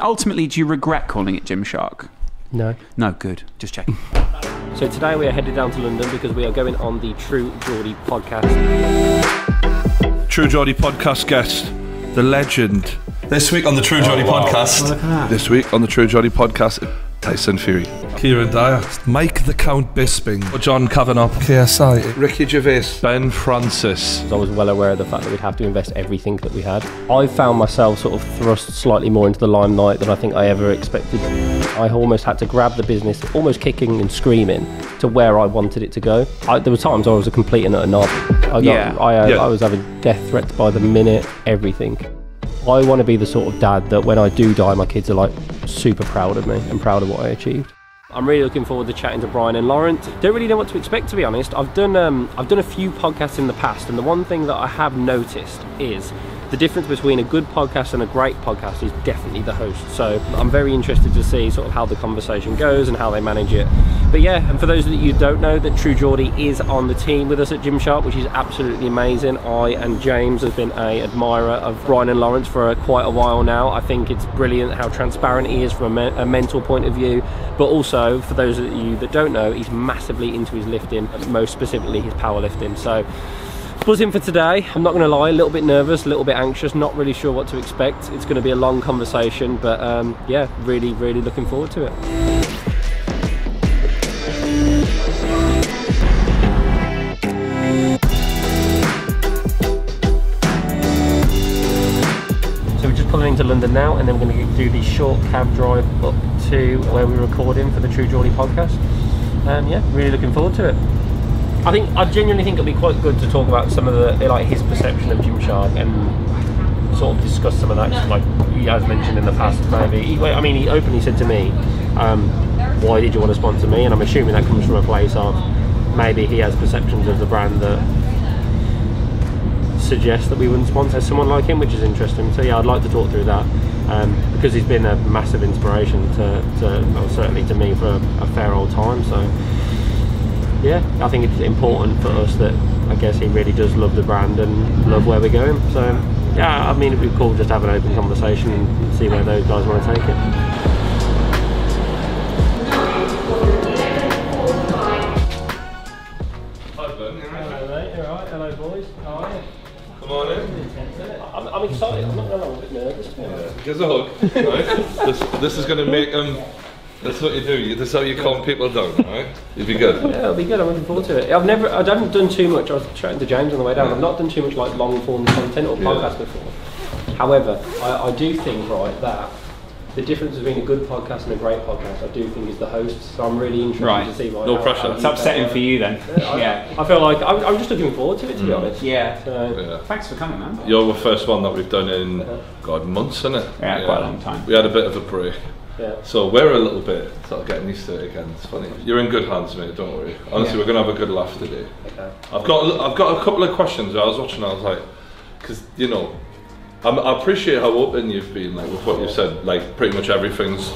Ultimately, do you regret calling it Gymshark? No. No, good. Just checking. So today we are headed down to London because we are going on the True Geordie podcast. True Geordie podcast guest, the legend. This week on the True Geordie podcast. Look at that. This week on the True Geordie podcast, Tyson Fury, Kieran Dyer, Mike the Count Bisping, John Kavanagh, KSI, Ricky Gervais, Ben Francis. I was well aware of the fact that we'd have to invest everything that we had. I found myself sort of thrust slightly more into the limelight than I think I ever expected. I almost had to grab the business, almost kicking and screaming, to where I wanted it to go. There were times I was a complete and utter knob. I was having death threats by the minute, everything. I want to be the sort of dad that when I do die, my kids are like super proud of me and proud of what I achieved. I'm really looking forward to chatting to Brian and Laurence. Don't really know what to expect, to be honest. I've done a few podcasts in the past, and the one thing that I have noticed is the difference between a good podcast and a great podcast is definitely the host. So I'm very interested to see sort of how the conversation goes and how they manage it. But yeah, and for those that you don't know, that True Geordie is on the team with us at Gymshark, which is absolutely amazing. I and James have been an admirer of Brian and Laurence for quite a while now. I think it's brilliant how transparent he is from a mental point of view, but also for those of you that don't know, he's massively into his lifting, most specifically his powerlifting. So buzzing for today. I'm not going to lie, a little bit nervous, a little bit anxious, not really sure what to expect. It's going to be a long conversation, but yeah, really looking forward to it. So we're just pulling into London now, and then we're going to do the short cab drive up to where we're recording for the True Geordie podcast. Yeah, really looking forward to it. I genuinely think it'll be quite good to talk about some of the, like, his perception of Gymshark and sort of discuss some of that, like he has mentioned in the past. Maybe he openly said to me, why did you want to sponsor me? And I'm assuming that comes from a place of maybe he has perceptions of the brand that suggest that we wouldn't sponsor someone like him, which is interesting. So yeah, I'd like to talk through that because he's been a massive inspiration well, certainly to me for a fair old time. So yeah, I think it's important for us that I guess he really does love the brand and love where we're going. So yeah, I mean, it'd be cool just to have an open conversation and see where those guys want to take it. Hi Ben, you alright? Hello mate, you alright? Hello boys, how are you? Come on in. I'm excited, I'm not going to lie, I'm a bit nervous. Give us a hug. Right? This is going to make that's what you do. This is how you calm people down, right? You'll be good. Yeah, it'll be good. I'm looking forward to it. I haven't done too much. I was chatting to James on the way down. I've not done too much like long form content or podcast before. However, I do think that the difference between a good podcast and a great podcast, I do think, is the hosts. So I'm really interested to see no pressure. It's upsetting for you then. Yeah. I feel like I'm just looking forward to it, to be honest. Yeah. So, Thanks for coming, man. You're the first one that we've done in months, isn't it? Yeah, quite a long time. We had a bit of a break. yeah. So we're a little bit sort of getting used to it again. It's funny. You're in good hands, mate. Don't worry. Honestly, we're gonna have a good laugh today. Okay. I've got a couple of questions. I was watching. I was like, because I appreciate how open you've been, like with what you've said. Like pretty much everything's.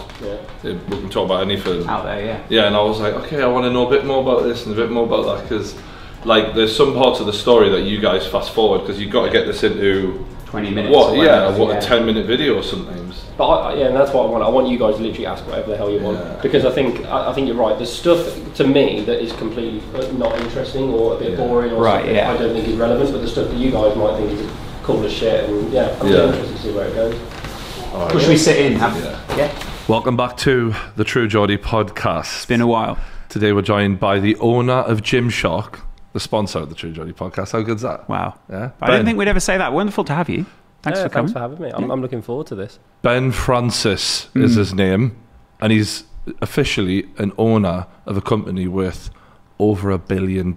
We can talk about anything Out there, yeah. Yeah, and I was like, okay, I want to know a bit more about this and a bit more about that, because like there's some parts of the story that you guys fast forward because you've got to get this into 20 minutes. What? Yeah, a 10-minute video sometimes. But and that's what I want. I want you guys to literally ask whatever the hell you want, because I think you're right. There's stuff to me that is completely not interesting or a bit boring or something I don't think is relevant, but the stuff that you guys might think is cool as shit, and I'm really interested to see where it goes. Right, Well, should we sit in? Yeah. Welcome back to the True Geordie podcast. It's been a while. Today we're joined by the owner of Gymshark, the sponsor of the True Geordie podcast. How good's that? Wow. Yeah. I didn't think we'd ever say that. Wonderful to have you. Thanks for coming. Thanks for having me. I'm looking forward to this. Ben Francis is his name, and he's officially an owner of a company worth over $1 billion.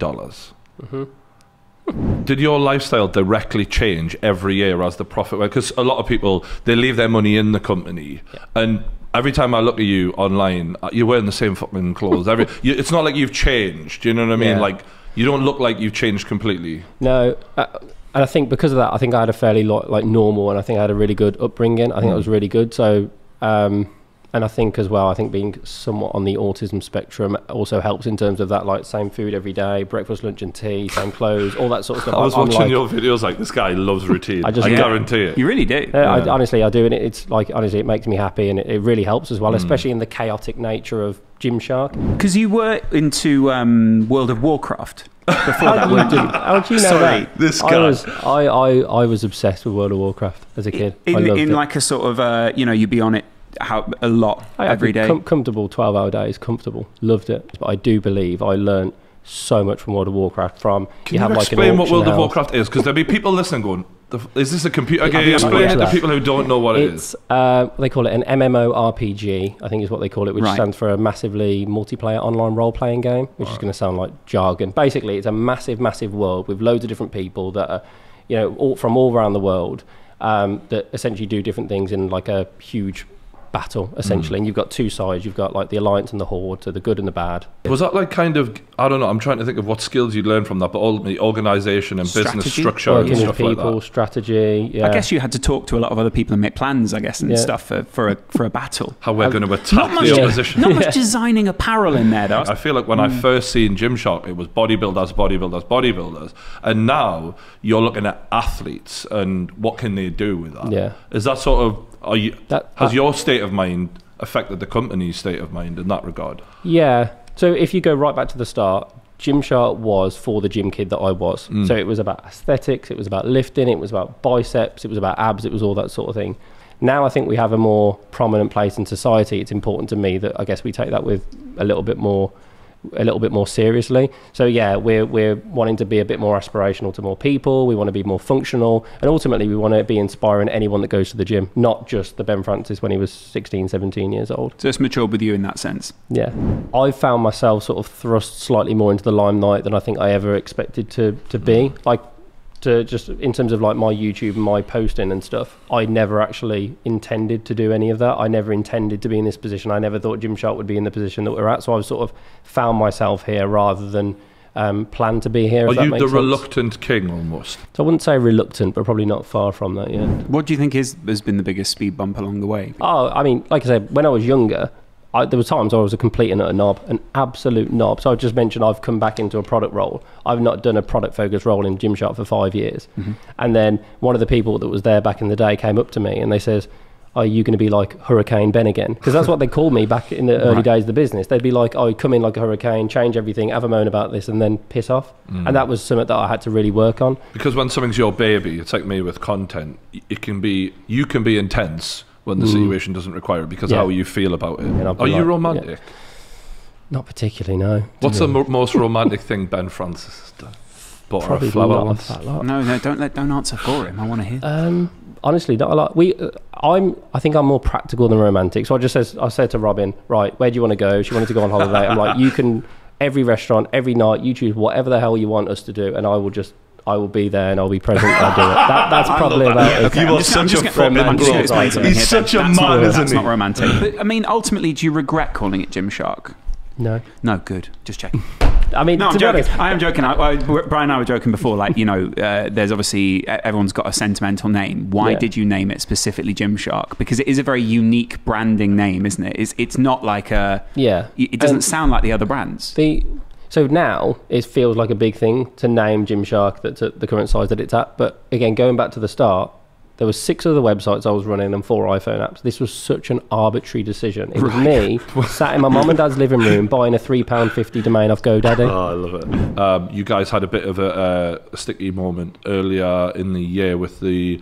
Did your lifestyle directly change every year as the profit went? Because a lot of people, they leave their money in the company, and every time I look at you online, you're wearing the same fucking clothes. It's not like you've changed. You know what I mean? Like you don't look like you've changed completely. No. And I think because of that, I think I had a fairly like normal, and I think I had a really good upbringing. I think it was really good. So I And I think as well, I think being somewhat on the autism spectrum also helps in terms of that, like same food every day, breakfast, lunch and tea, same clothes, all that sort of stuff. I was watching your videos like, this guy loves routine. I guarantee it. You really do. Honestly, I do. And it's like, honestly, it makes me happy and it really helps as well, especially in the chaotic nature of Gymshark. Because you were into World of Warcraft before that, weren't you? How do you know that? This guy. I was obsessed with World of Warcraft as a kid. In like a sort of, you'd be on it a lot every day. Comfortable 12-hour days, comfortable. Loved it. But I do believe I learned so much from World of Warcraft. Can you explain what World of Warcraft is? Because there'll be people listening going, is this a computer game? Explain it to people who don't know what it is. They call it an MMORPG, I think is what they call it, which stands for a massively multiplayer online role-playing game, which is going to sound like jargon. Basically, it's a massive, massive world with loads of different people that are, from all around the world, that essentially do different things in like a huge battle, essentially. And you've got two sides. You've got like the Alliance and the Horde, so the good and the bad. Was that like kind of, I don't know, I'm trying to think of what skills you learned from that, but ultimately organisation and business structure working and stuff with people, like that. strategy. I guess you had to talk to a lot of other people and make plans, I guess, and stuff for a battle. How we're going to attack the opposition. Not much designing apparel in there, though. I feel like when I first seen Gymshark, it was bodybuilders. And now you're looking at athletes and what can they do with that? Yeah. Is that sort of, has your state of mind affected the company's state of mind in that regard? Yeah. So if you go right back to the start, Gymshark was for the gym kid that I was. So it was about aesthetics, it was about lifting, it was about biceps, it was about abs, it was all that sort of thing. Now I think we have a more prominent place in society. It's important to me that I guess we take that with a little bit more seriously. So yeah, we're wanting to be a bit more aspirational to more people. We want to be more functional, and ultimately we want to be inspiring anyone that goes to the gym, not just the Ben Francis when he was 16, 17 years old. So it's matured with you in that sense. Yeah. I found myself sort of thrust slightly more into the limelight than I think I ever expected to be. Like, to just in terms of like my YouTube and my posting and stuff, I never actually intended to do any of that. I never intended to be in this position. I never thought Gymshark would be in the position that we're at. So I've sort of found myself here rather than plan to be here. Are you the reluctant king almost? So I wouldn't say reluctant, but probably not far from that, yeah. What do you think has been the biggest speed bump along the way? Oh, I mean, like I said, when I was younger, there were times I was a complete and utter knob, an absolute knob. So I just mentioned I've come back into a product role. I've not done a product focused role in Gymshark for 5 years. And then one of the people that was there back in the day came up to me and they says, are you going to be like Hurricane Ben again? Because that's what they called me back in the early days of the business. They'd be like, oh, come in like a hurricane, change everything, have a moan about this, and then piss off. And that was something that I had to really work on. Because when something's your baby, it's like me with content. You can be intense when the situation doesn't require it because of how you feel about it. Are you romantic? Yeah. Not particularly, no. What's the most romantic thing Ben Francis has done? Bought her a flower once? No, don't answer for him. I want to hear. Honestly, not a lot. I think I'm more practical than romantic. So I said to Robin, right, where do you want to go? She wanted to go on holiday. I'm like, you can, every restaurant, every night, you choose whatever the hell you want us to do, and I will be there and I'll be present. I'll do it. That's probably about it. You are such a friendly bro. He's such a man, isn't he? That's not romantic. But I mean, ultimately, do you regret calling it Gymshark? No. No, good. Just checking. I mean, no, I'm joking. I am joking. Brian and I were joking before. Like, there's obviously everyone's got a sentimental name. Why did you name it specifically Gymshark? Because it is a very unique branding name, isn't it? It's not like a It doesn't sound like the other brands. So now it feels like a big thing to name Gymshark that's at the current size that it's at. But again, going back to the start, there were 6 other websites I was running and 4 iPhone apps. This was such an arbitrary decision. It was me sat in my mum and dad's living room buying a £3.50 domain off GoDaddy. Oh, I love it. You guys had a bit of a sticky moment earlier in the year with it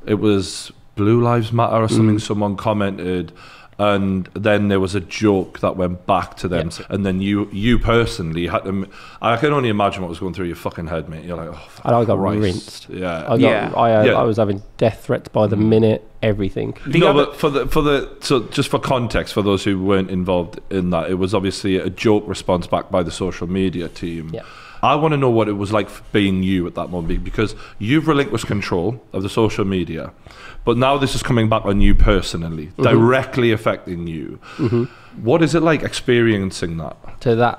was Blue Lives Matter or something. Someone commented, and then there was a joke that went back to them, and then you personally had to. I can only imagine what was going through your fucking head, mate. You're like, oh, and I got rinsed. Yeah, I was having death threats by the minute. Everything. But so just for context, for those who weren't involved in that, it was obviously a joke response back by the social media team. Yeah. I want to know what it was like being you at that moment, because you've relinquished control of the social media, but now this is coming back on you personally, directly affecting you. What is it like experiencing that? So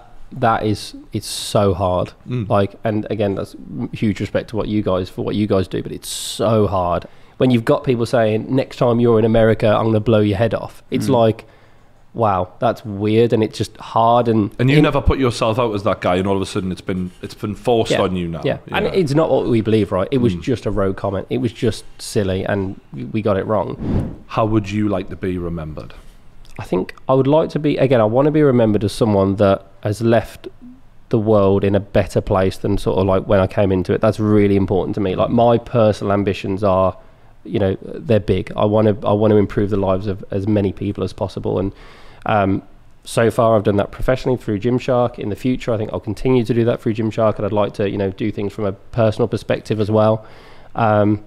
it's so hard. Like, and again, that's huge respect to what you guys do, but it's so hard when you've got people saying, next time you're in America, I'm going to blow your head off. It's like, wow, that's weird, and it's just hard. And you never put yourself out as that guy, and all of a sudden it's been forced on you now. Yeah, and it's not what we believe, right? It was just a rogue comment. It was just silly, and we got it wrong. How would you like to be remembered? I think I would like to be, again, I want to be remembered as someone that has left the world in a better place than sort of like when I came into it. That's really important to me. Like, my personal ambitions are, you know, they're big. I want to improve the lives of as many people as possible, and so far I've done that professionally through Gymshark. In the future, I think I'll continue to do that through Gymshark, and I'd like to, you know, do things from a personal perspective as well. But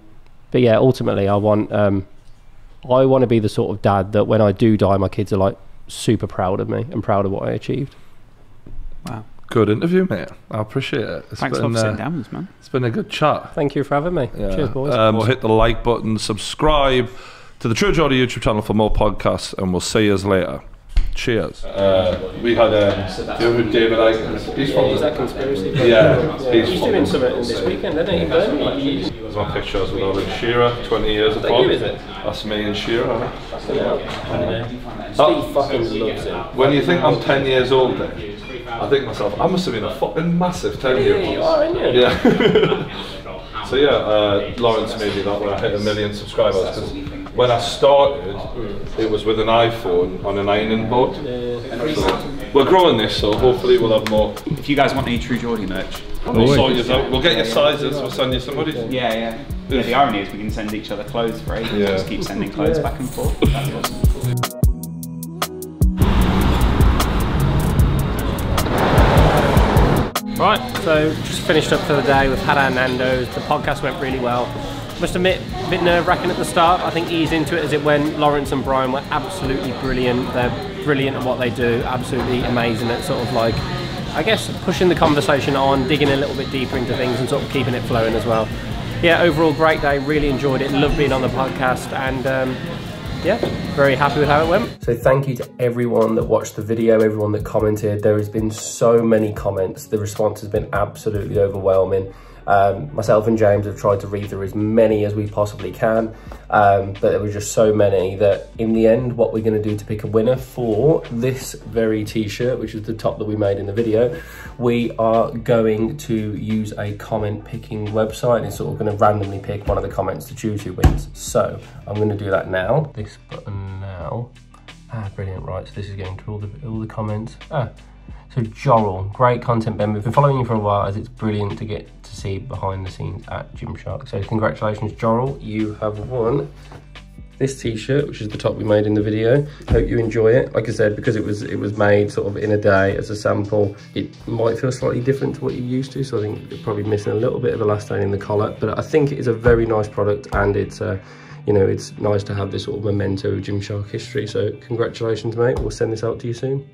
yeah, ultimately I want to be the sort of dad that when I do die, my kids are like super proud of me and proud of what I achieved. Wow. Good interview, mate. I appreciate it. Thanks for sitting down with us, man. It's been a good chat. Thank you for having me. Yeah. Cheers, boys. We'll hit the like button, subscribe to the True Geordie YouTube channel for more podcasts, and we'll see you later. Cheers. We had David Icke. He's from that conspiracy? Yeah. He's doing something this weekend, isn't he? In Birmingham. There's my pictures with all in Shearer, 20 years apart. You, is it? That's me and Shearer. Steve fucking loves him. When you think I'm 10 years older, I think to myself, I must have been a fucking massive 10-year-old. Yeah, you are, aren't you? Yeah. So yeah, Laurence made me that when I hit 1 million subscribers. Because when I started, it was with an iPhone on an ironing board. So we're growing this, so hopefully we'll have more. If you guys want any True Geordie merch, we'll sort you out. We'll get your sizes. We'll send you somebody. Yeah. The irony is we can send each other clothes for ages. Yeah. Just keep sending clothes back and forth. That's awesome. Right, so just finished up for the day. We've had our Nando's. The podcast went really well. Must admit, a bit nerve-wracking at the start. I think eased into it as it went. Laurence and Brian were absolutely brilliant. They're brilliant at what they do. Absolutely amazing at sort of like, I guess, pushing the conversation on, digging a little bit deeper into things and sort of keeping it flowing as well. Yeah, overall great day. Really enjoyed it. Loved being on the podcast, and yeah, very happy with how it went. So thank you to everyone that watched the video, everyone that commented. There has been so many comments. The response has been absolutely overwhelming. Myself and James have tried to read through as many as we possibly can, but there were just so many that in the end, what we're going to do to pick a winner for this very t-shirt, which is the top that we made in the video, we are going to use a comment picking website, and it's sort of going to randomly pick one of the comments to choose who wins. So I'm going to do that now. This button now. Brilliant. Right, so this is going to all the comments. So Jorrel, great content, Ben. We've been following you for a while, as it's brilliant to get to see behind the scenes at Gymshark. So congratulations, Jorrel. You have won this t-shirt, which is the top we made in the video. Hope you enjoy it. Like I said, because it was made sort of in a day as a sample, it might feel slightly different to what you're used to. So I think you're probably missing a little bit of elastane in the collar, but I think it is a very nice product, and it's you know, it's nice to have this sort of memento of Gymshark history. So congratulations, mate. We'll send this out to you soon.